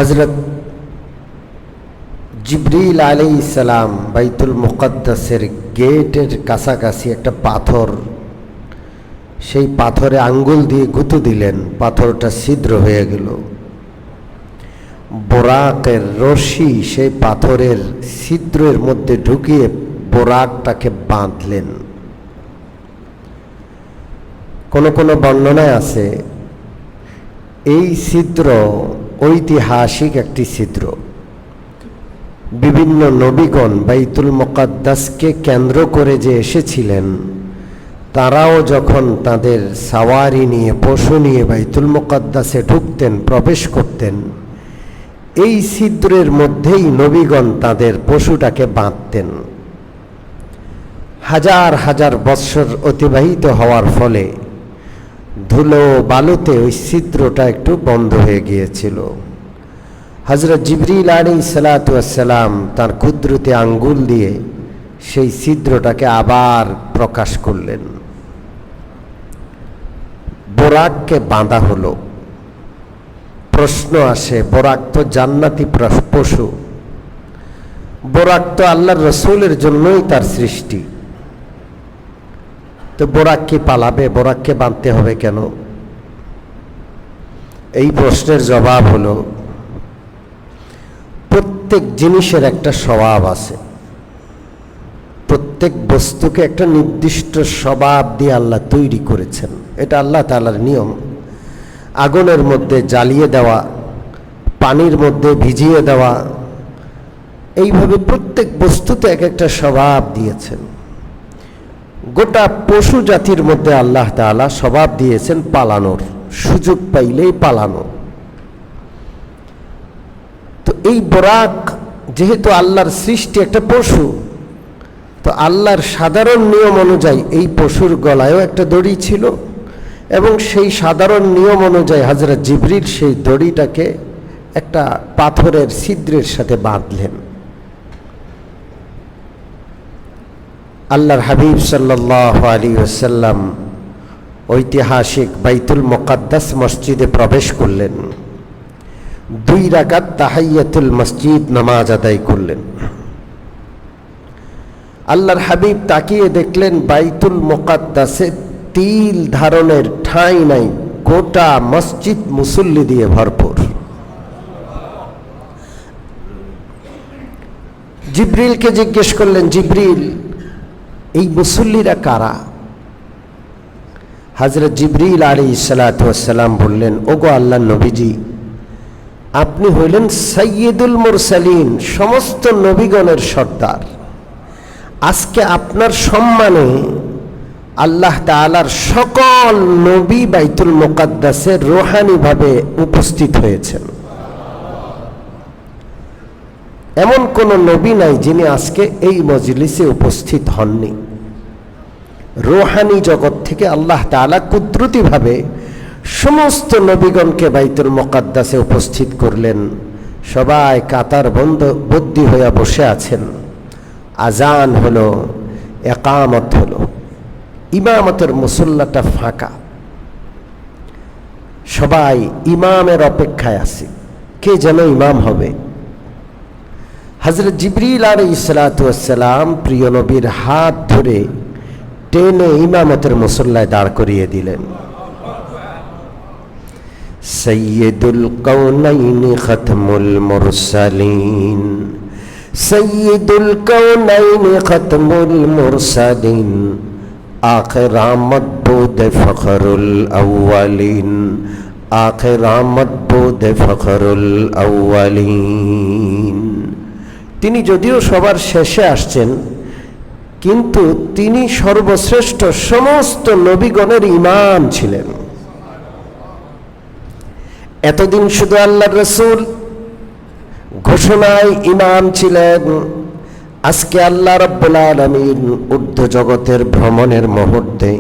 হযরত জিবরিল আলাইহিস সালাম বাইতুল মুকদ্দাসের গেটের কাছাকাছি একটা পাথর, সেই পাথরে আঙ্গুল দিয়ে গুঁতো দিলেন, পাথরটা ছিদ্র হয়ে গেল। বোরাকের রশি সেই পাথরের ছিদ্রের মধ্যে ঢুকিয়ে বোরাকটাকে বাঁধলেন। কোন কোন বর্ণনায় আছে এই ছিদ্র ঐতিহাসিক একটি ছিদ্র। বিভিন্ন নবীগণ বাইতুল মুকদ্দাসকে কেন্দ্র করে যে এসেছিলেন, তারাও যখন তাদের সাওয়ারি নিয়ে, পশু নিয়ে বাইতুল মুকদ্দাসে ঢুকতেন, প্রবেশ করতেন, এই ছিদ্রের মধ্যেই নবীগণ তাদের পশুটাকে বাঁধতেন। হাজার হাজার বৎসর অতিবাহিত হওয়ার ফলে ধুলো বালুতে ওই ছিদ্রটা একটু বন্ধ হয়ে গিয়েছিল। হযরত জিবরিল আলাইহিস সালাতু ওয়াস সালাম তার কুদরতি আঙ্গুল দিয়ে সেই ছিদ্রটাকে আবার প্রকাশ করলেন। বোরাককে বাঁধা হলো। প্রশ্ন আসে, বোরাক তো জান্নাতি পশু, বোরাক তো আল্লাহর রসুলের জন্যই তার সৃষ্টি, তো বোরাক কি পালাবে? বোরাককে বাঁধতে হবে কেন? এই প্রশ্নের জবাব হলো, প্রত্যেক জিনিসের একটা স্বভাব আছে। প্রত্যেক বস্তুকে একটা নির্দিষ্ট স্বভাব দিয়ে আল্লাহ তৈরি করেছেন। এটা আল্লাহ তাআলার নিয়ম। আগুনের মধ্যে জ্বালিয়ে দেওয়া, পানির মধ্যে ভিজিয়ে দেওয়া, এইভাবে প্রত্যেক বস্তুতে এক একটা স্বভাব দিয়েছেন। গোটা পশু জাতির মধ্যে আল্লাহ তাআলা স্বভাব দিয়েছেন পালানোর, সুযোগ পাইলেই পালানো। তো এই বোরাক যেহেতু আল্লাহর সৃষ্টি, একটা পশু, তো আল্লাহর সাধারণ নিয়ম অনুযায়ী এই পশুর গলায়ও একটা দড়ি ছিল, এবং সেই সাধারণ নিয়ম অনুযায়ী হযরত জিবরিল সেই দড়িটাকে একটা পাথরের ছিদ্রের সাথে বাঁধলেন। আল্লাহর হাবিব সাল্লাল্লাহু আলাইহি ওয়াসাল্লাম ঐতিহাসিক বাইতুল মুকদ্দাস মসজিদে প্রবেশ করলেন। 2 রাকাত তাহিয়াতুল মসজিদ নামাজ আদায় করলেন। আল্লাহর হাবিব তাকিয়ে দেখলেন বাইতুল মুকদ্দাসে তিল ধারণের ঠাঁই নাই, গোটা মসজিদ মুসল্লি দিয়ে ভরপুর। জিবরিলকে জিজ্ঞেস করলেন, জিবরিল, এই মুসল্লিরা কারা? হযরত জিবরিল আলাইহিস সালাতু ওয়াস সালাম বললেন, ওগো আল্লাহর নবীজি, আপনি হইলেন সাইয়্যিদুল মুরসালিন, সমস্ত নবীগণের সর্দার। আজকে আপনার সম্মানে আল্লাহ তাআলার সকল নবী বাইতুল মুকদ্দাসে রূহানীভাবে উপস্থিত হয়েছেন। এমন কোন নবী নাই যিনি আজকে এই মজলিসে উপস্থিত হননি। রূহানী জগৎ থেকে আল্লাহ তাআলা কুদরতিভাবে সমস্ত নবীগণকে বাইতুল মুকদ্দাসে উপস্থিত করলেন। সবাই কাতার বদ্ধি হয়ে বসে আছেন। আজান হলো, ইকামত হলো, ইমামতের মুসল্লাটা ফাঁকা, সবাই ইমামের অপেক্ষায় আছে, কে যেন ইমাম হবে। হযরত জিবরিল আলাইহিস সালাতু ওয়াস সালাম প্রিয় নবীর হাত ধরে টেনে ইমামতের মুসল্লায় দাঁড় করিয়ে দিলেন। সাইয়্যিদুল কাউনাইনি খাতমুল মুরসালিন, সাইয়্যিদুল কাউনাইনি খাতমুল মুরসালিন, আখির আমত বুদে ফখরুল আউয়ালিন, আখির আমত বুদে ফখরুল আউয়ালিন। তিনি যদিও সবার শেষে আসছেন, কিন্তু তিনি সর্বশ্রেষ্ঠ সমস্ত নবীগণের ইমাম ছিলেন। এতদিন শুধু আল্লাহর রাসূল ঘোষণায় ইমাম ছিলেন, আজকে আল্লাহ রাব্বুল আলামিন ঊর্ধ্ব জগতের ভ্রমণের মুহূর্তে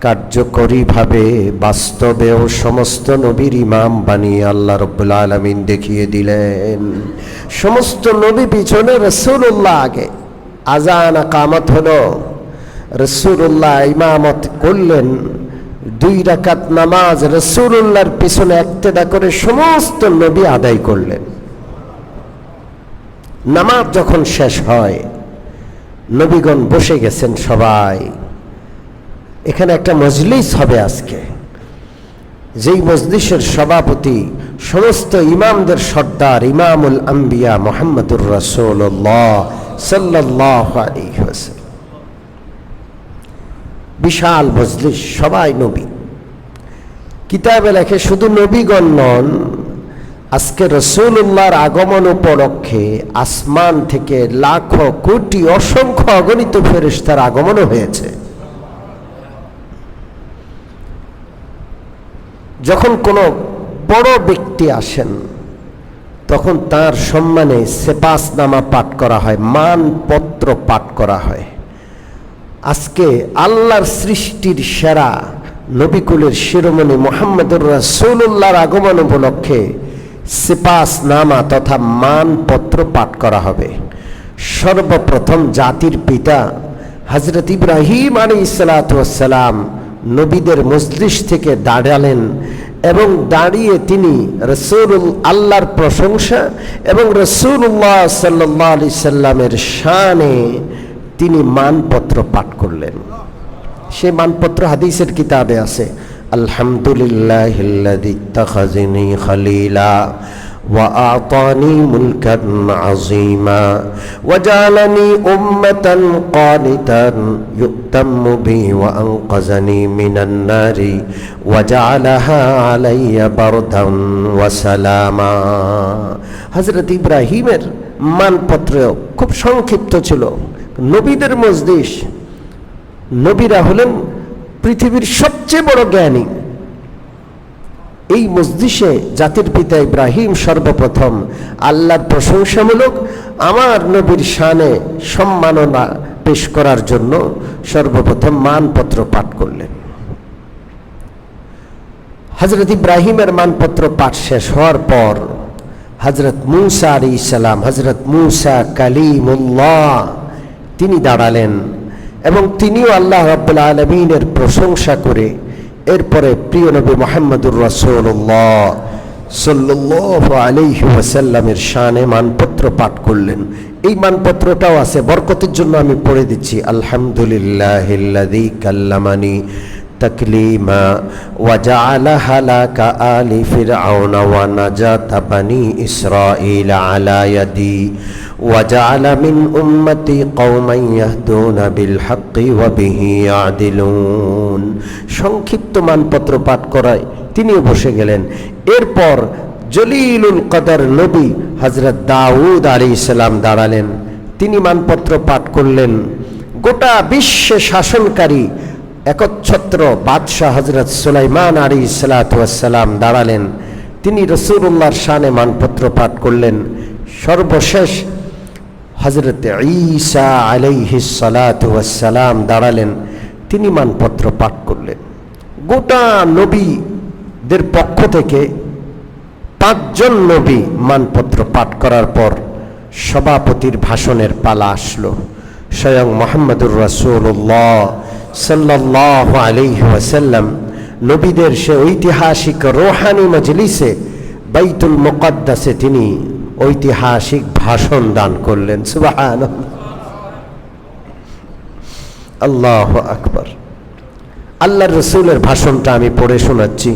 কার্যকরীভাবে বাস্তবেও সমস্ত নবীর ইমাম বানিয়ে আল্লাহ রাব্বুল আলামিন দেখিয়ে দিলেন। সমস্ত নবী পিছনে, রাসূলুল্লাহ আগে। আজান ইকামত হলো, রাসূলুল্লাহ ইমামত করলেন, 2 রাকাত নামাজ রাসূলুল্লাহর পিছনে ইক্তেদা করে সমস্ত নবী আদায় করলেন। নামাজ যখন শেষ হয়, নবীগণ বসে গেছেন সবাই। এখানে একটা মজলিস হবে আজকে, যেই মজলিসের সভাপতি সমস্ত ইমামদের সর্দার ইমামুল আম্বিয়া মুহাম্মদুর রাসূলুল্লাহ সাল্লাল্লাহু আলাইহি ওয়াসাল্লাম। বিশাল মজলিস, সবাই নবী। কিতাবে লেখে শুধু নবীগণ নন, আজকে রাসূলুল্লাহর আগমন উপলক্ষে আসমান থেকে লাখো কোটি অসংখ্য অগণিত ফেরেশতার আগমনও হয়েছে। যখন কোনো বড় ব্যক্তি আসেন, তখন তার সম্মানে সেপাসনামা পাঠ করা হয়, মানপত্র পাঠ করা হয়। আজকে আল্লাহর সৃষ্টির সেরা নবিকুলের শিরোমণি মুহাম্মদুর রাসূলুল্লাহর আগমন উপলক্ষে সেপাসনামা তথা মানপত্র পাঠ করা হবে। সর্বপ্রথম জাতির পিতা হযরত ইব্রাহিম আলাইহিস সালাতু ওয়াস সালাম নবীদের মজলিস থেকে দাঁড়ালেন এবং দাঁড়িয়ে তিনি আল্লাহর প্রশংসা এবং রাসূলুল্লাহ সাল্লাল্লাহু আলাইহি সাল্লামের শানে তিনি মানপত্র পাঠ করলেন। সেই মানপত্র হাদিসের কিতাবে আছে, আলহামদুলিল্লাহিল্লাযী ইত্তাখাযানি খলীলা ওয়া আতানি মুলকান আযীমা ওয়া জাআলানি উম্মাতান কানিতান ইউতাম্মু বি ওয়া আনকাযানি মিনান নারি ওয়া জাআলাহা আলাইয়া বারদান ওয়া সালামা। হযরত ইব্রাহিমের মানপত্র খুব সংক্ষিপ্ত ছিল। নবীদের মজলিস, নবীরা হলেন পৃথিবীর সবচেয়ে বড় জ্ঞানী। এই মজলিসে জাতির পিতা ইব্রাহিম সর্বপ্রথম আল্লাহর প্রশংসামূলক আমার নবীর শানে সম্মাননা পেশ করার জন্য সর্বপ্রথম মানপত্র পাঠ করলেন। হযরত ইব্রাহিমের মানপত্র পাঠ শেষ হওয়ার পর হযরত মূসা আলাইহিস সালাম, হযরত মূসা কালিমুল্লাহ, তিনি দাঁড়ালেন এবং তিনিও আল্লাহ রাব্বুল আলামিনের প্রশংসা করে এরপরে প্রিয় নবী মুহাম্মদুর রাসূলুল্লাহ সাল্লাল্লাহু আলাইহি ওয়াসাল্লামের শানে মানপত্র পাঠ করলেন। এই মানপত্রটাও আছে, বরকতের জন্য আমি পড়ে দিচ্ছি। আলহামদুলিল্লাহিল্লাযী কাল্লামানি তাকলিমা ওয়া জাআলা হালাকা আলি ফিরআউনা ওয়া নাজাতা বানি ইসরাঈল আলা ইয়াদি ওয়া জাআলা মিন উম্মতি কওমান ইয়াহদুনা বিল হাক্কি ওয়া বিহি ইয়াদিলুন। সংক্ষিপ্ত মানপত্র পাঠ করায় তিনিও বসে গেলেন। এরপর জলিলুল কদর নবী হযরত দাউদ আলাইহিস সালাম দাঁড়ালেন, তিনি মানপত্র পাঠ করলেন। গোটা বিশ্বে শাসনকারী একচ্ছত্র বাদশাহ হযরত সুলাইমান আলাইহিস সালাতু ওয়াস সালাম দাঁড়ালেন, তিনি রাসূলুল্লাহর শানে মানপত্র পাঠ করলেন। সর্বশেষ হযরত ঈসা আলাইহিস সালাতু ওয়াস সালাম দাঁড়ালেন, তিনি মানপত্র পাঠ করলেন। গোটা নবীদের পক্ষ থেকে 5 জন নবী মানপত্র পাঠ করার পর সভাপতির ভাষণের পালা আসলো। স্বয়ং মুহাম্মদুর রাসূলুল্লাহ সাল্লাল্লাহু আলাইহি ওয়াসাল্লাম নবীদের সে ঐতিহাসিক রূহানি মজলিসে বাইতুল মুকদ্দাসে তিনি ঐতিহাসিক ভাষণ দান করলেন। সুবহানাল্লাহ, আল্লাহু আকবার। আল্লাহর রাসূলের ভাষণটা আমি পড়ে শোনাচ্ছি।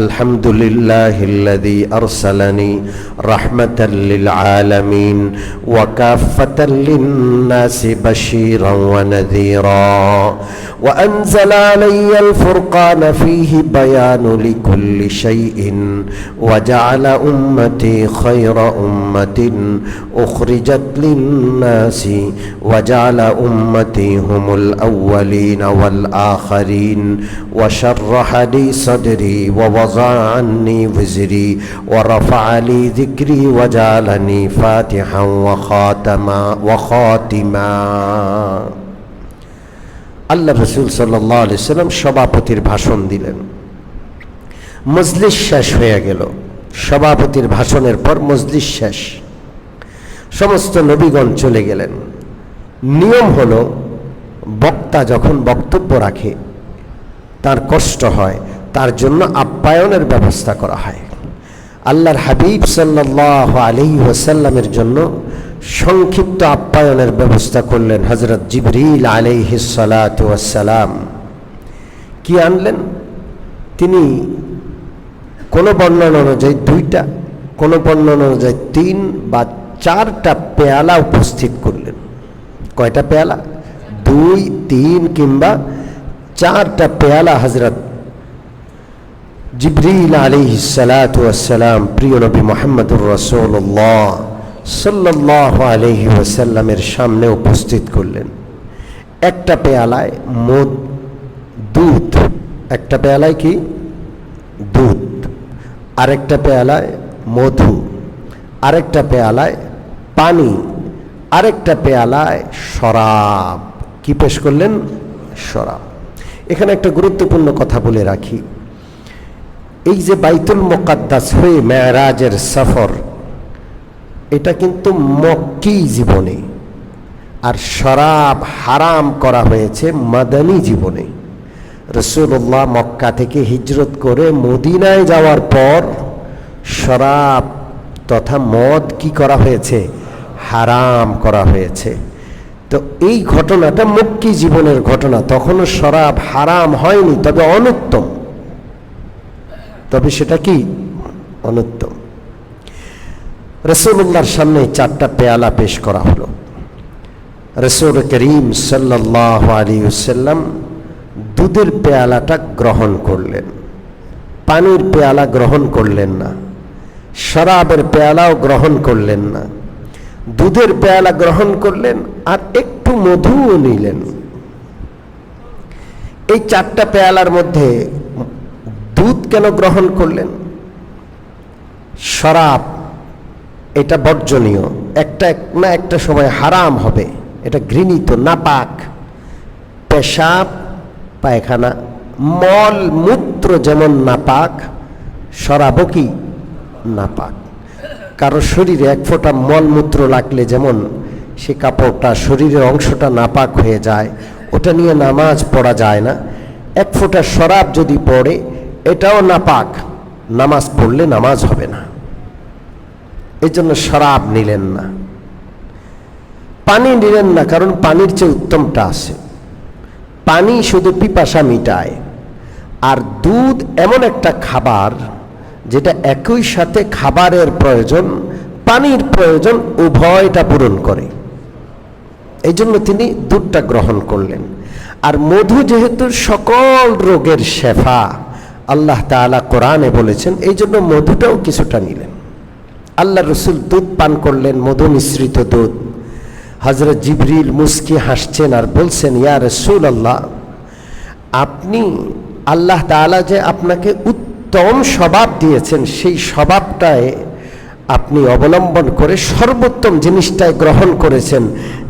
আলহামদুলিল্লাহিল্লাযী আরসালানি রাহমাতাল লিল আলামিন ওয়া কাফাতাল লিন-নাসি বাশীরান ওয়া নাযীরা ওয়া আনজালা আলাইয়াল ফুরকানা ফীহি বায়ানু লিকুল্লি শাইইন ওয়া জাআলা উম্মতি খায়রা উম্মাতিন উখরিজাত লিন-নাসি ওয়া জাআলা উম্মতি হুমুল আউওয়ালিনা ওয়াল আখিরিন وشرح لي صدري ووضع عني وزري ورفع لي ذكري وجعلني فاتحا وخاتما। আল্লাহ রাসূল সাল্লাল্লাহু আলাইহি ওয়াসাল্লাম সভাপতির ভাষণ দিলেন। মজলিস শেষ হয়ে গেল। সভাপতির ভাষণের পর মজলিস শেষ, সমস্ত নবীগণ চলে গেলেন। নিয়ম হলো বক্তা যখন বক্তব্য রাখে তার কষ্ট হয়, তার জন্য আপ্যায়নের ব্যবস্থা করা হয়। আল্লাহর হাবিব সাল্লাল্লাহু আলাইহি ওয়াসাল্লামের জন্য সংক্ষিপ্ত আপ্যায়নের ব্যবস্থা করলেন হযরত জিবরিল আলাইহিস সালাতু ওয়াস সালাম। কি আনলেন? তিনি কোন বর্ণনা অনুযায়ী 2টা, কোন বর্ণনা অনুযায়ী 3 বা 4টা পেয়ালা উপস্থিত করলেন। কয়টা পেয়ালা? 2, 3 কিংবা 4টা পেয়ালা হযরত জিবরিল আলাইহিস সালাতু ওয়াস সালাম প্রিয় নবী মুহাম্মদুর রাসূলুল্লাহ সাল্লাল্লাহু আলাইহি ওয়াসাল্লামের সামনে উপস্থিত করলেন। একটা পেয়ালায় দুধ, একটা পেয়ালায় কি দুধ, আরেকটা পেয়ালায় মধু, আরেকটা পেয়ালায় পানি, আরেকটা পেয়ালায় শরাব। কি পেশ করলেন? শরাব। এখানে একটা গুরুত্বপূর্ণ কথা বলে রাখি, এই যে বাইতুল মুকাদ্দাস হয়ে মেরাজের সফর, এটা কিন্তু মক্কি জীবনে, আর শরাব হারাম করা হয়েছে মাদানী জীবনে। রাসূলুল্লাহ মক্কা থেকে হিজরত করে মদিনায় যাওয়ার পর শরাব তথা মদ কি করা হয়েছে? হারাম করা হয়েছে। তো এই ঘটনাটা মক্কি জীবনের ঘটনা, তখনও শরাব হারাম হয়নি, তবে অনুত্তম। তবে সেটা কি? অনুত্তম। রাসূলুল্লাহর সামনে 4টা পেয়ালা পেশ করা হলো। রাসূল করিম সাল্লাল্লাহু আলাইহি ওয়াসাল্লাম দুধের পেয়ালাটা গ্রহণ করলেন, পানির পেয়ালা গ্রহণ করলেন না, শরাবের পেয়ালাও গ্রহণ করলেন না। দুধের পেয়ালা গ্রহণ করলেন আর একটু মধুও নিলেন। এই 4টা পেয়ালার মধ্যে দুধ কেন গ্রহণ করলেন? শরাব এটা বর্জনীয়, একটা সময় হারাম হবে, এটা ঘৃণিত, নাপাক। পেশাব পায়খানা মল মূত্র যেমন নাপাক, শরাবও কি নাপাক। কারো শরীরে 1 ফোঁটা মলমূত্র লাগলে যেমন সে কাপড়টা, শরীরের অংশটা নাপাক হয়ে যায়, ওটা নিয়ে নামাজ পড়া যায় না। 1 ফোঁটা শরাব যদি পড়ে, এটাও নাপাক, নামাজ পড়লে নামাজ হবে না। এই জন্য শরাব নিলেন না। পানি নিলেন না, কারণ পানির চেয়ে উত্তমটা আছে। পানি শুধু পিপাসা মিটায়, আর দুধ এমন একটা খাবার যেটা একই সাথে খাবারের প্রয়োজন, পানির প্রয়োজন, উভয়টা পূরণ করে। এই জন্য তিনি দুধটা গ্রহণ করলেন। আর মধু যেহেতু সকল রোগের শেফা, আল্লাহ তাআলা কোরআনে বলেছেন, এই জন্য মধুটাও কিছুটা নিলেন। আল্লাহ রসুল দুধ পান করলেন, মধু মিশ্রিত দুধ। হযরত জিবরিল মুস্কি হাসছেন আর বলছেন, ইয়া রাসূলুল্লাহ, আপনি, আল্লাহ তাআলা যে আপনাকে উত্তম স্বভাব দিয়েছেন, সেই স্বভাবটায় আপনি অবলম্বন করে সর্বোত্তম জিনিসটাই গ্রহণ করেছেন।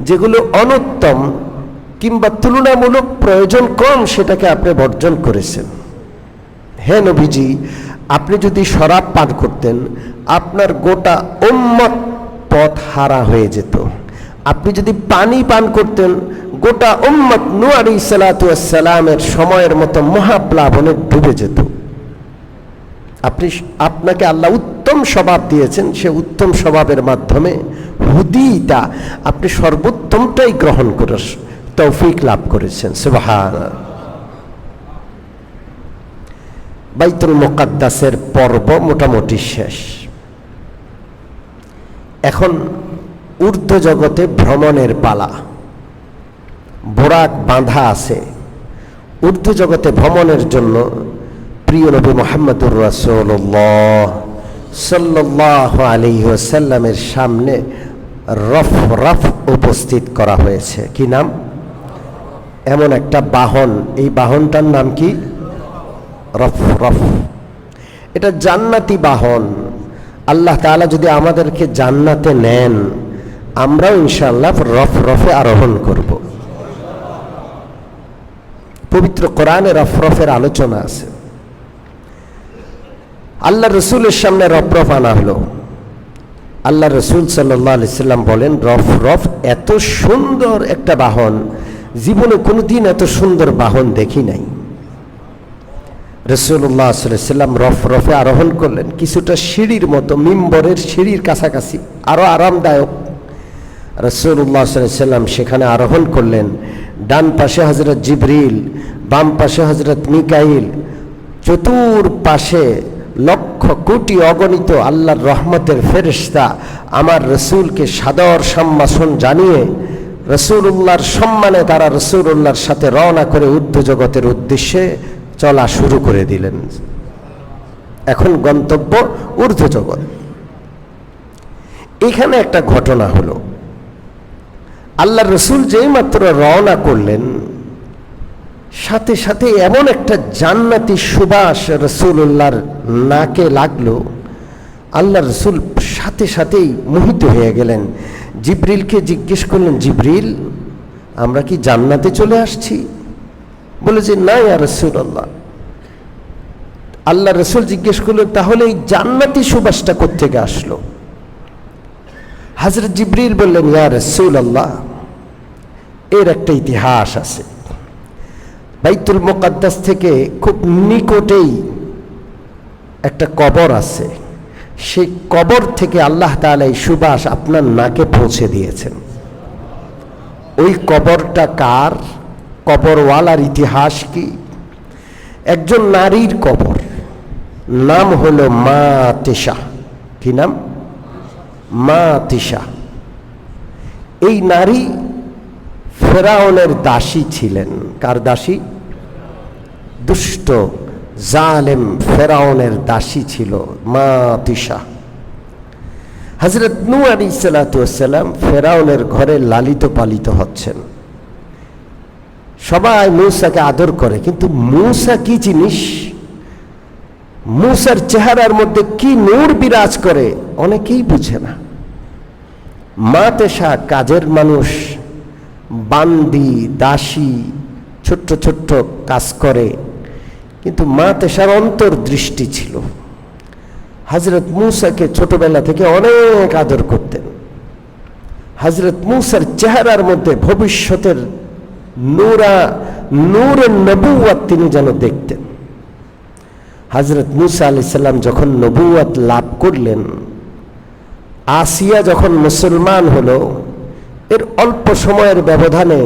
যেগুলো অনুত্তম কিংবা তুলনামূলক প্রয়োজন কম, সেটাকে আপনি বর্জন করেছেন। হে নবীজি, আপনি যদি শরাব পান করতেন, আপনার গোটা উম্মত পথ হারা হয়ে যেত। আপনি যদি পানি পান করতেন, গোটা উম্মত নূহ আলাইহিস সালাতু ওয়াস সালামের সময়ের মতো মহাপ্লাবনে ডুবে যেত। আপনাকে আল্লাহ উত্তম স্বভাব দিয়েছেন, সে উত্তম স্বভাবের মাধ্যমে হুদিতা, আপনি সর্বোত্তমটাই গ্রহণ করে তৌফিক লাভ করেছেন। সুবহানাল্লাহ। বাইতুল মুকাদ্দাসের পর্ব মোটামুটি শেষ। এখন ঊর্ধ্ব জগতে ভ্রমণের পালা। বোরাক বাঁধা আছে। ঊর্ধ্ব জগতে ভ্রমণের জন্য প্রিয় নবী মুহাম্মদুর রাসূলুল্লাহ সাল্লাল্লাহু আলাইহি ওয়াসাল্লামের সামনে রফ উপস্থিত করা হয়েছে। কি নাম? এমন একটা বাহন, এই বাহনটার নাম কি? রফ। এটা জান্নাতি বাহন। আল্লাহ তাআলা যদি আমাদেরকে জান্নাতে নেন, আমরাও ইনশাআল্লাহ রফে আরোহণ করব। পবিত্র কোরআনে রফের আলোচনা আছে। আল্লাহ রসুলের সামনে রফ আনা হলো। আল্লাহ রসুল সাল্লাল্লাহু আলাইহি সাল্লাম বলেন, রফ এত সুন্দর একটা বাহন, জীবনে কোনোদিন এত সুন্দর বাহন দেখি নাই। রাসূলুল্লাহ সাল্লাল্লাহু আলাইহি ওয়াসাল্লাম রফে আরোহণ করলেন, কিছুটা সিঁড়ির মতো, মিম্বরের সিঁড়ির কাছাকাছি, আরো আরামদায়ক। রাসূলুল্লাহ সাল্লাল্লাহু আলাইহি ওয়াসাল্লাম সেখানে আরোহণ করলেন। ডান পাশে হযরত জিবরিল, বাম পাশে হযরত মিকাইল, চতুর্পাশে লক্ষ কোটি অগণিত আল্লাহর রহমতের ফেরেশতা আমার রসুলকে সাদর সম্ভাষণ জানিয়ে রসুল্লাহর সম্মানে তারা রসুল্লাহর সাথে রওনা করে ঊর্ধ্ব জগতের উদ্দেশ্যে চলা শুরু করে দিলেন। এখন গন্তব্য ঊর্ধ্ব জগৎ। এখানে একটা ঘটনা হলো, আল্লাহ রসুল যেই মাত্র রওনা করলেন, সাথে সাথে এমন একটা জান্নাতি সুবাস রসুল্লাহর নাকে লাগলো, আল্লাহ রসুল সাথে সাথেই মোহিত হয়ে গেলেন। জিবরিলকে জিজ্ঞেস করলেন, জিবরিল, আমরা কি জান্নাতে চলে আসছি? বলে যে না ইয়া রাসূলুল্লাহ। আল্লাহ রসুল জিজ্ঞেস করলেন, তাহলে এই জান্নাতি সুবাসটা কোত্থেকে আসলো? হযরত জিবরিল বললেন, ইয়া রাসূলুল্লাহ, এর একটা ইতিহাস আছে। বাইতুল মুকাদ্দাস থেকে খুব নিকটেই একটা কবর আছে, সেই কবর থেকে আল্লাহ তাআলা এই সুবাস আপনার নাকে পৌঁছে দিয়েছেন। ওই কবরটা কার? কবরওয়ালার ইতিহাস কি? একজন নারীর কবর, নাম হলো মা তিশা। কি নাম? মা তিশা। এই নারী ফেরাউনের দাসী ছিলেন। কার দাসী? দুষ্ট জালেম ফেরাউনের দাসী ছিল মা তিশা। হযরত নূহ আলাইহিস সালাতু ওয়াস সালাম ফেরাউনের ঘরে লালিত পালিত হচ্ছেন। সবাই মূসাকে আদর করে, কিন্তু মূসা কি জিনিস, মূসার চেহারার মধ্যে কি নূর বিরাজ করে অনেকেই বুঝে না। মা তিশা কাজের মানুষ, বান্দি, দাসী, ছোট্ট ছোট্ট কাজ করে, কিন্তু মা তিশার অন্তর্দৃষ্টি ছিল। হযরত মূসাকে ছোটবেলা থেকে অনেক আদর করতেন। হযরত মূসার চেহারার মধ্যে ভবিষ্যতের নূরে নবুয়ত তিনি যেন দেখতেন। হযরত মূসা আলাইহিস সালাম যখন নবুয়ত লাভ করলেন, আসিয়া যখন মুসলমান হলো, এর অল্প সময়ের ব্যবধানে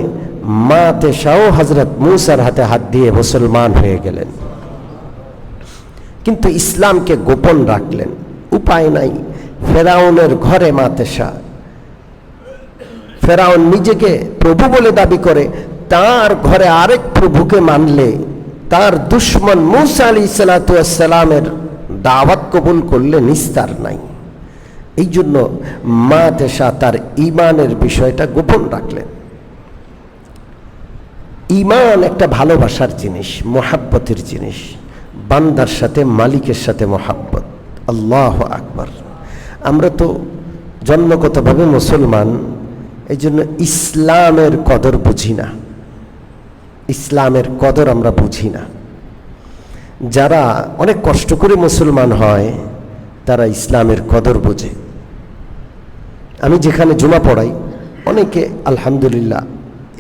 মা তিশাও হযরত মূসার হাতে হাত দিয়ে মুসলমান হয়ে গেলেন, কিন্তু ইসলামকে গোপন রাখলেন। উপায় নাই, ফেরাউনের ঘরে মা তিশা। ফেরাউন নিজেকে প্রভু বলে দাবি করে, তার ঘরে আরেক প্রভুকে মানলে তার দুশমন মূসা আলাইহিস সালাতু ওয়াস সালামের দাওয়াত কবুল করলে নিস্তার নাই। এই জন্য মা তিশা তার ঈমানের বিষয়টা গোপন রাখলেন। ঈমান একটা ভালোবাসার জিনিস, মোহাব্বতের জিনিস, বান্দার সাথে মালিকের সাথে মোহাব্বত। আল্লাহু আকবার। আমরা তো জন্মগতভাবে মুসলমান, এই জন্য ইসলামের কদর বুঝি না, ইসলামের কদর আমরা বুঝি না। যারা অনেক কষ্ট করে মুসলমান হয় তারা ইসলামের কদর বোঝে। আমি যেখানে জুমা পড়াই, অনেকে আলহামদুলিল্লাহ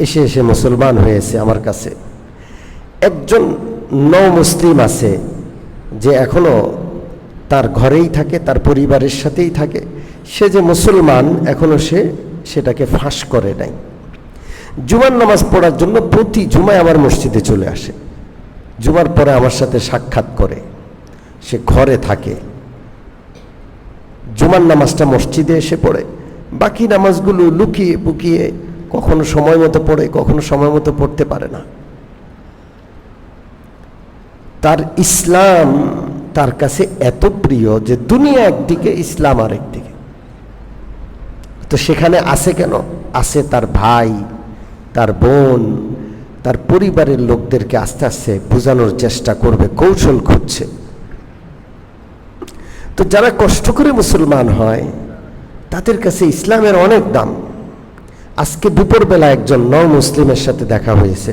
এসে এসে মুসলমান হয়েছে আমার কাছে। একজন নও মুসলিম আছে যে এখনো তার ঘরেই থাকে, তার পরিবারের সাথেই থাকে, সে যে মুসলমান এখনো সে সেটাকে ফাঁস করে নাই। জুমার নামাজ পড়ার জন্য প্রতি জুমায় আমার মসজিদে চলে আসে, জুমার পরে আমার সাথে সাক্ষাৎ করে, সে ঘরে থাকে, জুমার নামাজটা মসজিদে এসে পড়ে, বাকি নামাজগুলো লুকিয়ে পুকিয়ে কখনো সময় মতো পড়ে, কখনো সময় মতো পড়তে পারে না। তার ইসলাম তার কাছে এত প্রিয় যে দুনিয়া একদিকে, ইসলাম আরেকদিকে। তো সেখানে আসে কেন? আসে তার ভাই, তার বোন, তার পরিবারের লোকদেরকে আস্তে আস্তে বোঝানোর চেষ্টা করবে, কৌশল খুঁজছে। তো যারা কষ্ট করে মুসলমান হয় তাদের কাছে ইসলামের অনেক দাম। আজকে দুপুরবেলা একজন নও মুসলিমের সাথে দেখা হয়েছে।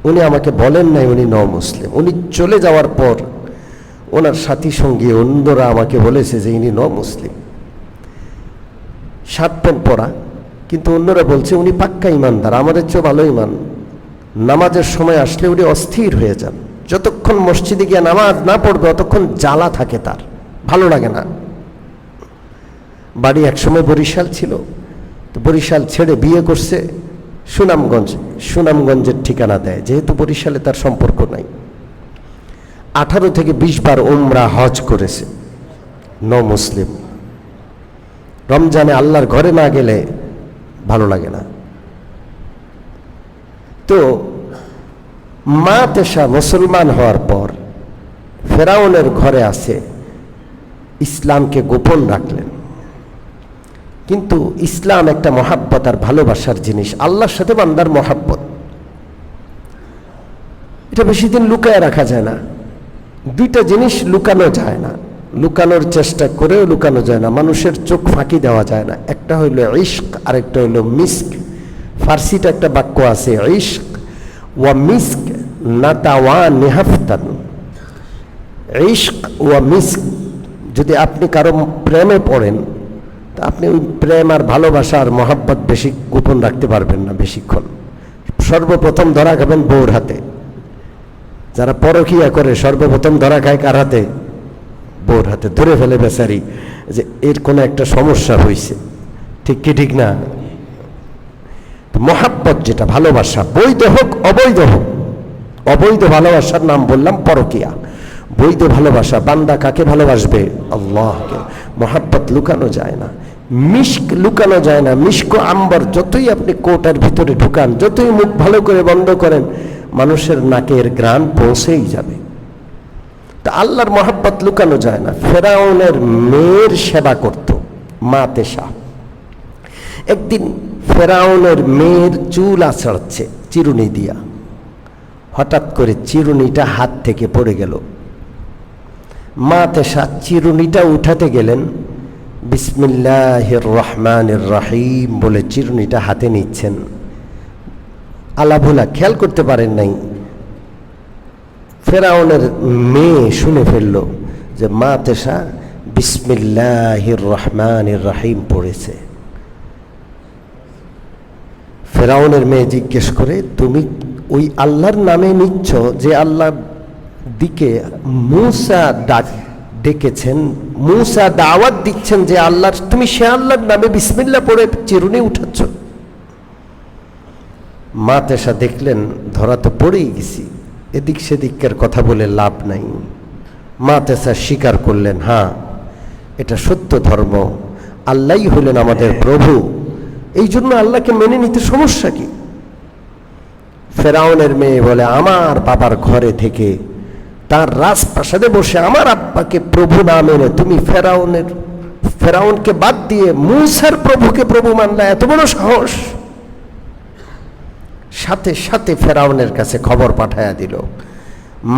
উনি আমাকে বলেন নাই উনি নও মুসলিম। উনি চলে যাওয়ার পর ওনার সাথী সঙ্গী অন্যরা আমাকে বলেছে যে ইনি নও মুসলিম, শার্ট প্যান্ট পরা, কিন্তু অন্যরা বলছে উনি পাক্কা ইমানদার, আমাদের চেয়ে ভালো ইমান। নামাজের সময় আসলে উনি অস্থির হয়ে যান, যতক্ষণ মসজিদে গিয়ে নামাজ না পড়বে অতক্ষণ জ্বালা থাকে, তার ভালো লাগে না। বাড়ি একসময় বরিশাল ছিল, তো বরিশাল ছেড়ে বিয়ে করছে সুনামগঞ্জ, সুনামগঞ্জের ঠিকানা দেয়, যেহেতু বরিশালে তার সম্পর্ক নাই। 18 থেকে 20 বার উমরা হজ করেছে, মুসলিম। রমজানে আল্লাহর ঘরে না গেলে ভালো লাগে না। তো মা তেশা মুসলমান হওয়ার পর ফেরাউনের ঘরে আছে, ইসলামকে গোপন রাখলেন। কিন্তু ইসলাম একটা মহাব্বত আর ভালোবাসার জিনিস, আল্লাহর সাথে বান্দার মহাব্বত, এটা বেশি দিন লুকায় রাখা যায় না। দুইটা জিনিস লুকানো যায় না, লুকানোর চেষ্টা করেও লুকানো যায় না, মানুষের চোখ ফাঁকি দেওয়া যায় না। একটা হইল ইশক, আরেকটা হইল মিস্ক। ফার্সিতে একটা বাক্য আছে, ইশক ওয়া মিস্ক নাতাওয়া নিহাফতান। ইশক ওয়া মিস্ক, যদি আপনি কারো প্রেমে পড়েন তা আপনি ওই প্রেম আর ভালোবাসা আর মহাব্বত বেশি গোপন রাখতে পারবেন না বেশিক্ষণ। সর্বপ্রথম ধরা খাবেন বউর হাতে। যারা পরকিয়া করে সর্বপ্রথম ধরা খায় কার হাতে? বউর হাতে। ধরে ফেলে বেচারি যে এর কোনো একটা সমস্যা হয়েছে, ঠিক কি ঠিক না? মহাব্বত যেটা ভালোবাসা, বৈধ হোক অবৈধ হোক, অবৈধ ভালোবাসার নাম বললাম পরকিয়া। বৈধ ভালোবাসা, বান্দা কাকে ভালোবাসবে? আল্লাহকে। মহাব্বত লুকানো যায় না, মিস্ক লুকানো যায় না। মিস্ক আম্বর, যতই আপনি কোটার ভিতরে ঢুকান, যতই মুখ ভালো করে বন্ধ করেন, মানুষের নাকের ঘ্রাণ পৌঁছেই যাবে। তা আল্লাহর মহাব্বত লুকানো যায় না। ফেরাউনের মেয়ের সেবা করত মা তেশা। একদিন ফেরাউনের মেয়ের চুল আছড়াচ্ছে চিরুনি দিয়া, হঠাৎ করে চিরুনিটা হাত থেকে পড়ে গেল। মা তেশা চিরুনিটা উঠাতে গেলেন, বিসমিল্লাহির রহমানির রহিম বলে চিরুনিটা হাতে নিচ্ছেন। আলাভোলা খেয়াল করতে পারেন নাই, ফেরাউনের মেয়ে শুনে ফেলল যে মা তেশা বিসমিল্লাহির রহমানির রহিম পড়েছে। ফেরাউনের মেয়ে জিজ্ঞেস করে, তুমি ওই আল্লাহর নামে নিচ্ছ যে আল্লাহ দিকে মূসা ডেকেছেন, মূসা দাওয়াত দিচ্ছেন যে আল্লাহর, তুমি সে আল্লাহর নামে বিসমিল্লাহ পড়ে চিরুনি উঠাচ্ছ? মা তেশা দেখলেন ধরা তো পড়েই গেছি, এদিক সেদিকের কথা বলে লাভ নাই। মা তেশা স্বীকার করলেন, হ্যাঁ এটা সত্য ধর্ম, আল্লাহই হলেন আমাদের প্রভু, এই জন্য আল্লাহকে মেনে নিতে সমস্যা কি? ফেরাউনের মেয়ে বলে, আমার বাবার ঘরে থেকে তার রাজপ্রাসাদে বসে আমার আব্বাকে প্রভু না মেনে তুমি ফেরাউনকে বাদ দিয়ে মূসার প্রভুকে প্রভু মানলা, এত বড় সাহস! সাথে সাথে ফেরাউনের কাছে খবর পাঠায়া দিল,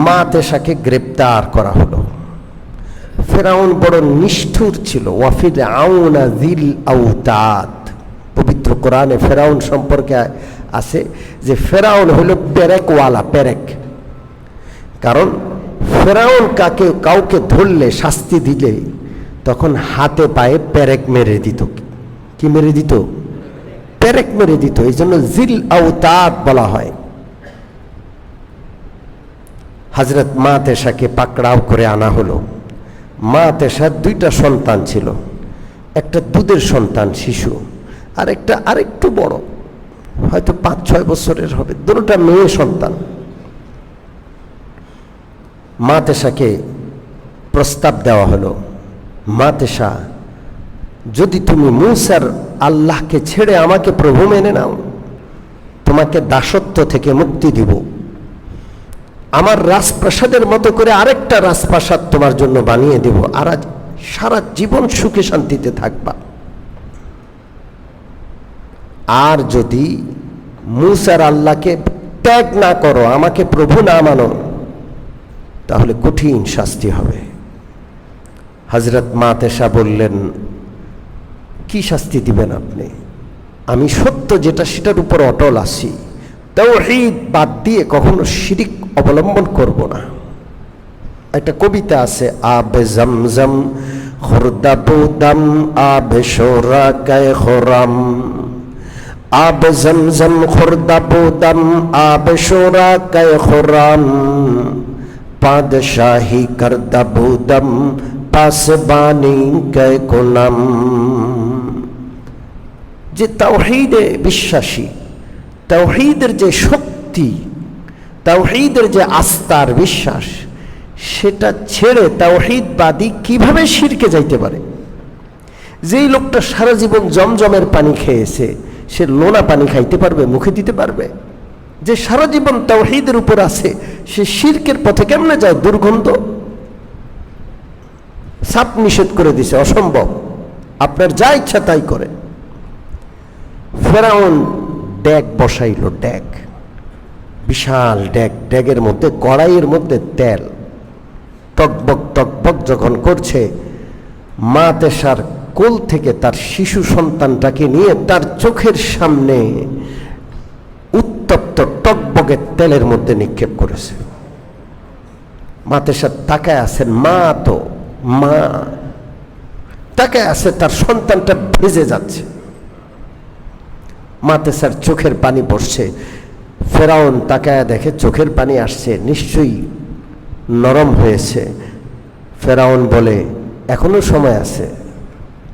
মা তেশাকে গ্রেপ্তার করা হলো। ফেরাউন বড় নিষ্ঠুর ছিল। ওয়াফিরআউনা যিল আওতাদ, পবিত্র কোরআনে ফেরাউন সম্পর্কে আছে যে ফেরাউন হলো পেরেকওয়ালা, পেরেক। কারণ ফেরাউন কাউকে ধরলে, শাস্তি দিলে তখন হাতে পায়ে পেরেক মেরে দিত। কি মেরে দিত? পেরেক মেরে দিত। এই জন্য জিল আওতাদ বলা হয়। হযরত মা তেশাকে পাকড়াও করে আনা হলো। মা তেশার 2টা সন্তান ছিল, একটা দুধের সন্তান শিশু, আর একটা আরেকটু বড়, হয়তো 5-6 বছরের হবে, দুটোটা মেয়ে সন্তান। মা তেশাকে প্রস্তাব দেওয়া হলো, মা তেশা যদি তুমি মূসার আল্লাহকে ছেড়ে আমাকে প্রভু মেনে নাও, তোমাকে দাসত্ব থেকে মুক্তি দিব, আমার রাজপ্রাসাদের মতো করে আরেকটা রাজপ্রাসাদ তোমার জন্য বানিয়ে দেব, আর সারা জীবন সুখে শান্তিতে থাকবা। আর যদি মূসার আল্লাহকে ত্যাগ না করো, আমাকে প্রভু না মানো, তাহলে কঠিন শাস্তি হবে। হযরত মা তেশা বললেন, কি শাস্তি দিবেন আপনি? আমি সত্য যেটা সেটার উপর অটল আছি, তাওহীদ বাদ দিয়ে কখনো শিরিক অবলম্বন করব না। একটা কবিতা আছে, আবে জমজম খুরদাবুদম আবে শোরা কায়ে খোরাম, আবে জমজম খুরদাবুদম আবে শোরা কায়ে খোরাম, पादशाही करदा भूदम पासबानी कै कुनम। যে তাওহীদে বিশ্বাসী, তাওহীদের যে শক্তি, তাওহীদের যে আস্থার বিশ্বাস, সেটা ছেড়ে তাওহীদবাদী কিভাবে শিরকে যাইতে পারে? যেই লোকটা সারা জীবন জমজমের পানি খেয়েছে, সে লোনা পানি খাইতে পারবে, মুখে দিতে পারবে? যে সারা জীবন তাওহীদের উপর আছে, সে শিরকের পথে কেমনে যায়? দুর্গন্ধ, সাপ নিষেধ করে দিছে, অসম্ভব, আপনার যা ইচ্ছা তাই করে। ফেরাউন ড্যাগ বসাইল, ড্যাগ, বিশাল ড্যাগ, ড্যাগের মধ্যে, কড়াইয়ের মধ্যে তেল টকবক টকবক যখন করছে, মা তেসার কোল থেকে তার শিশু সন্তানটাকে নিয়ে তার চোখের সামনে উত্তপ্ত টকবকে তেলের মধ্যে নিক্ষেপ করেছে। মা তেসার তাকায় আছেন, মা তো মা তাকায় আছে, তার সন্তানটা ভেজে যাচ্ছে, মা তেসার চোখের পানি পড়ছে। ফেরাউন তাকায় দেখে চোখের পানি আসছে, নিশ্চয়ই নরম হয়েছে। ফেরাউন বলে, এখনো সময় আছে,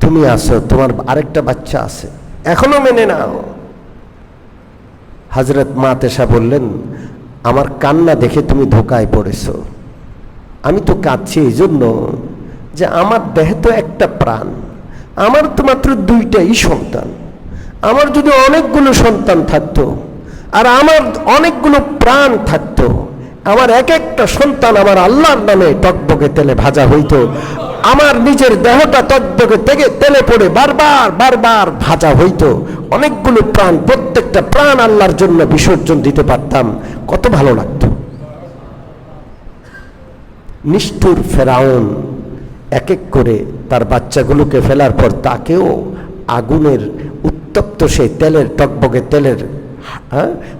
তুমি আসো, তোমার আরেকটা বাচ্চা আছে, এখনো মেনে নাও। হযরত মা তেসা বললেন, আমার কান্না দেখে তুমি ধোকায় পড়েছ। আমি তো কাঁদছি এই জন্য যে আমার দেহে তো একটা প্রাণ, আমার তো মাত্র দুইটাই সন্তান। আমার যদি অনেকগুলো সন্তান থাকতো আর আমার অনেকগুলো প্রাণ থাকতো, আমার এক একটা সন্তান আমার আল্লাহর নামে টকবকে তেলে ভাজা হইতো, আমার নিজের দেহটা টকবকে তেলে পড়ে বারবার বারবার ভাজা হইতো, অনেকগুলো প্রাণ, প্রত্যেকটা প্রাণ আল্লাহর জন্য বিসর্জন দিতে পারতাম, কত ভালো লাগতো। নিষ্ঠুর ফেরাউন এক এক করে তার বাচ্চাগুলোকে ফেলার পর তাকেও আগুনের উত্তপ্ত সেই তেলের, টকবকে তেলের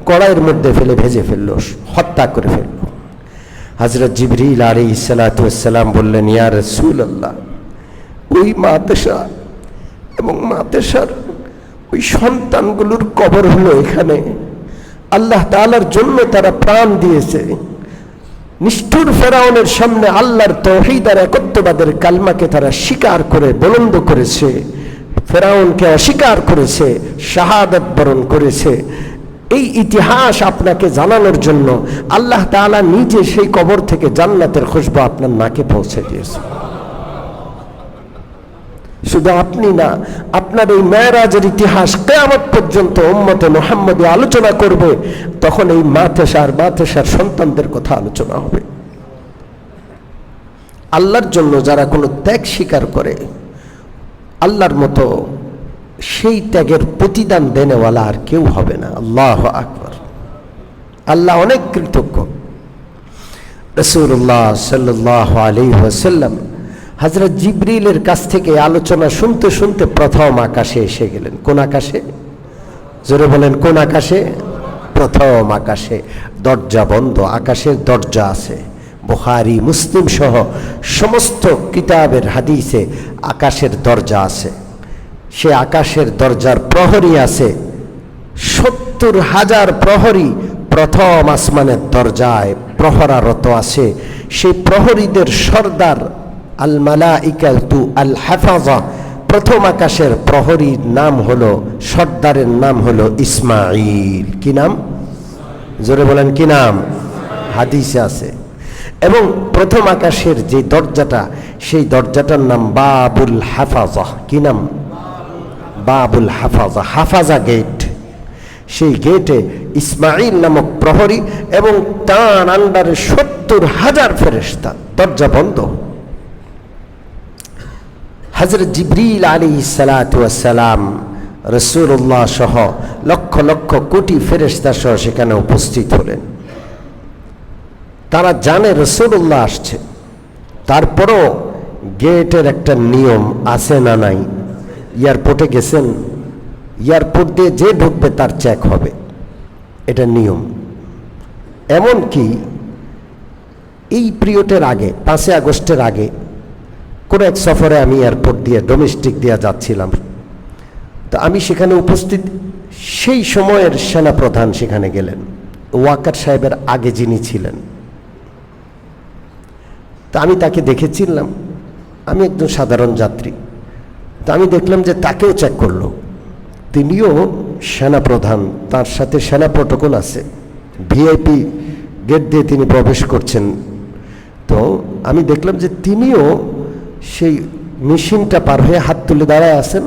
কড়াইয়ের মধ্যে ফেলে ভেজে ফেললো, হত্যা করে ফেললো। হযরত জিবরিল আলাইহিস সালাতু ওয়াস সালাম বললেন, ইয়া রাসূলুল্লাহ, ওই মা তেসা এবং মা তেসার ওই সন্তানগুলোর কবর হলো এখানে, আল্লাহ তাআলার জন্য তারা প্রাণ দিয়েছে। নিষ্ঠুর ফেরাউনের সামনে আল্লাহর তাওহীদ আর একত্ববাদের কালমাকে তারা স্বীকার করে বুলন্দ করেছে, ফেরাউনকে অস্বীকার করেছে, শাহাদাত বরণ করেছে। এই ইতিহাস আপনাকে জানানোর জন্য আল্লাহ তাআলা নিজে সেই কবর থেকে জান্নাতের খুশবু আপনার নাকে পৌঁছে দিয়েছে। শুধু আপনি না, আপনার এই মেরাজের ইতিহাস কিয়ামত পর্যন্ত উম্মতে মুহাম্মদী আলোচনা করবে, তখন এই মা তেসার সন্তানদের কথা আলোচনা হবে। আল্লাহর জন্য যারা কোনো ত্যাগ স্বীকার করে, আল্লাহর মতো সেই ত্যাগের প্রতিদান দেনেওয়ালা আর কেউ হবে না। আল্লাহু আকবার। আল্লাহ অনেক কৃতজ্ঞ। রাসূলুল্লাহ সাল্লাল্লাহু আলাইহি ওয়াসাল্লাম হযরত জিবরিলের কাছ থেকে আলোচনা শুনতে শুনতে প্রথম আকাশে এসে গেলেন। কোন আকাশে? জোরে বলেন, কোন আকাশে? প্রথম আকাশে। দরজা বন্ধ, আকাশের দরজা আছে। বুখারী মুসলিম সহ সমস্ত কিতাবের হাদিসে আকাশের দরজা আছে। সে আকাশের দরজার প্রহরী আছে ৭০,০০০ প্রহরী প্রথম আসমানের দরজায় প্রহরারত আছে। সেই প্রহরীদের সর্দার আল মালাইকাতু আল হাফাজা, প্রথম আকাশের প্রহরীর নাম হলো, সর্দারের নাম হলো ইসমাঈল। কি নাম? জোরে বলেন, কি নাম? হাদিসে আছে। এবং প্রথম আকাশের যে দরজাটা, সেই দরজাটার নাম বাবুল হাফাজা। কি নাম? বাবুল হাফাজা, হাফাজা গেট। সেই গেটে ইসমাঈল নামক প্রহরী এবং তার আন্ডারে ৭০,০০০ ফেরেশতা। দরজা বন্ধ। হযরত জিবরিল আলাইহিস সালাতু ওয়াস সালাম রাসূলুল্লাহ সহ লক্ষ লক্ষ কোটি ফেরেশতা সহ সেখানে উপস্থিত হলেন। তারা জানে রাসূলুল্লাহ আসছে, তারপরও গেটের একটা নিয়ম আছে না নাই? এয়ারপোর্টে গেছেন, এয়ারপোর্ট দিয়ে যে ঢুকবে তার চেক হবে, এটা নিয়ম। এমনকি এই পিরিয়ডের আগে, ৫ই আগস্টের আগে কোনো এক সফরে আমি এয়ারপোর্ট দিয়ে, ডোমেস্টিক দিয়ে যাচ্ছিলাম, তো আমি সেখানে উপস্থিত। সেই সময়ের সেনাপ্রধান সেখানে গেলেন, ওয়াকার সাহেবের আগে যিনি ছিলেন, তো আমি তাকে দেখেছিলাম, আমি একজন সাধারণ যাত্রী। তো আমি দেখলাম যে তাকেও চেক করলো। তিনিও সেনাপ্রধান, তার সাথে সেনা প্রটোকল আছে, ভিআইপি গেট দিয়ে তিনি প্রবেশ করছেন। তো আমি দেখলাম যে তিনিও সেই মেশিনটা পার হয়ে হাত তুলে দাঁড়ায় আছেন,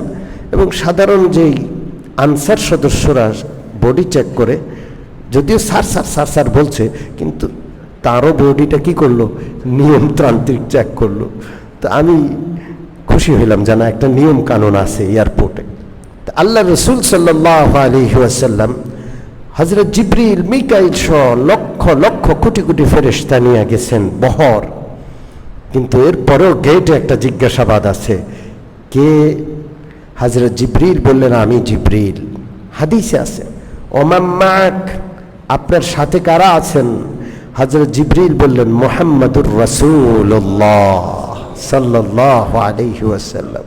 এবং সাধারণ যেই আনসার সদস্যরা বডি চেক করে, যদিও স্যার স্যার স্যার স্যার বলছে, কিন্তু তারও বডিটা কি করলো, নিয়মতান্ত্রিক চেক করলো। তো আমি খুশি হইলাম যেন একটা নিয়ম কানুন আছে এয়ারপোর্টে। আল্লাহ রসুল সাল্লাল্লাহু আলাইহি ওয়াসাল্লাম হযরত জিবরিল, মিকাইল সহ লক্ষ লক্ষ কোটি কোটি ফেরেশতা নিয়ে গেছেন বহর। কিন্তু এরপরেও গেটে একটা জিজ্ঞাসাবাদ আছে, কে? হযরত জিবরিল বললেন, আমি জিবরিল। হাদিসে আছে, ওমান মাক, আপনার সাথে কারা আছেন? হযরত জিবরিল বললেন, মুহাম্মাদুর রাসূলুল্লাহ সাল্লাল্লাহু আলাইহি ওয়াসাল্লাম।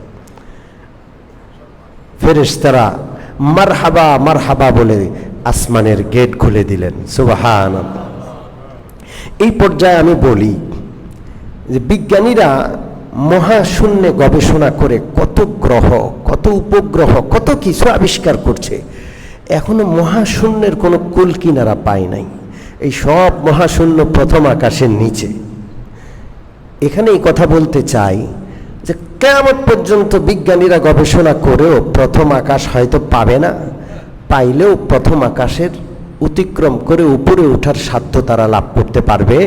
ফেরেশতারা মারহাবা মারহাবা বলে আসমানের গেট খুলে দিলেন। সুবহানাল্লাহ। এই পর্যায়ে আমি বলি যে বিজ্ঞানীরা মহাশূন্যে গবেষণা করে কত গ্রহ, কত উপগ্রহ, কত কিছু আবিষ্কার করছে, এখনো মহাশূন্যের কোনো কুল কিনারা পায় নাই। এই সব মহাশূন্য প্রথম আকাশের নিচে। এখানে এই কথা বলতে চাই যে কিয়ামত পর্যন্ত বিজ্ঞানীরা গবেষণা করেও প্রথম আকাশ হয়তো পাবে না, পাইলেও প্রথম আকাশের অতিক্রম করে উপরে ওঠার সাধ্য তারা লাভ করতে পারবে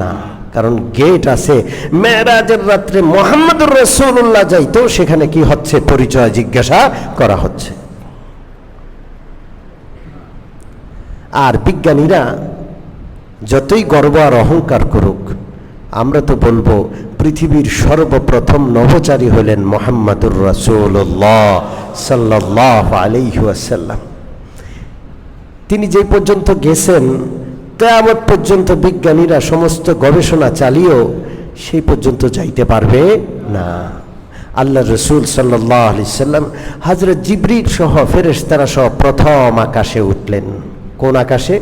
না। কারণ গেট আছে। মেরাজের রাত্রে মুহাম্মদুর রাসূলুল্লাহ যাইতো, সেখানে কি হচ্ছে, পরিচয় জিজ্ঞাসা করা হচ্ছে। আর বিজ্ঞানীরা যতই গর্ব আর অহংকার করুক, আমরা তো বলবো পৃথিবীর সর্বপ্রথম নভোচারী হলেন মুহাম্মদুর রাসূলুল্লাহ সাল্লাল্লাহু আলাইহি ওয়াসাল্লাম। তিনি যে পর্যন্ত গেছেন, কিয়ামত পর্যন্ত বিজ্ঞানীরা সমস্ত গবেষণা চালিয়েও সেই পর্যন্ত যাইতে পারবে না। আল্লাহ রসুল সাল্লাল্লাহু আলাইহি সাল্লাম হযরত জিবরিল সহ ফেরেশতারা সহ প্রথম আকাশে উঠলেন। কোন আকাশে?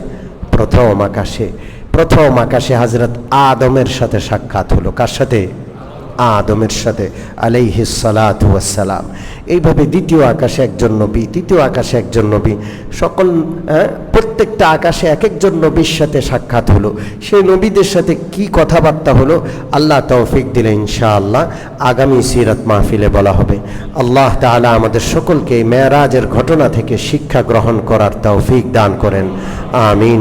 প্রথম আকাশে। প্রথম আকাশে হযরত আদমের সাথে সাক্ষাৎ হলো। কার সাথে? আদমের সাথে আলাইহিস সালাতু ওয়াস সালাম। এইভাবে দ্বিতীয় আকাশে একজন নবী, তৃতীয় আকাশে একজন নবী, সকল প্রত্যেকটা আকাশে এক একজন নবীর সাথে সাক্ষাৎ হলো। সেই নবীদের সাথে কি কথাবার্তা হলো, আল্লাহ তৌফিক দিলে ইনশাআল্লাহ আগামী সিরাত মাহফিলে বলা হবে। আল্লাহ তাআলা আমাদের সকলকে মেরাজের ঘটনা থেকে শিক্ষা গ্রহণ করার তৌফিক দান করেন। আমিন।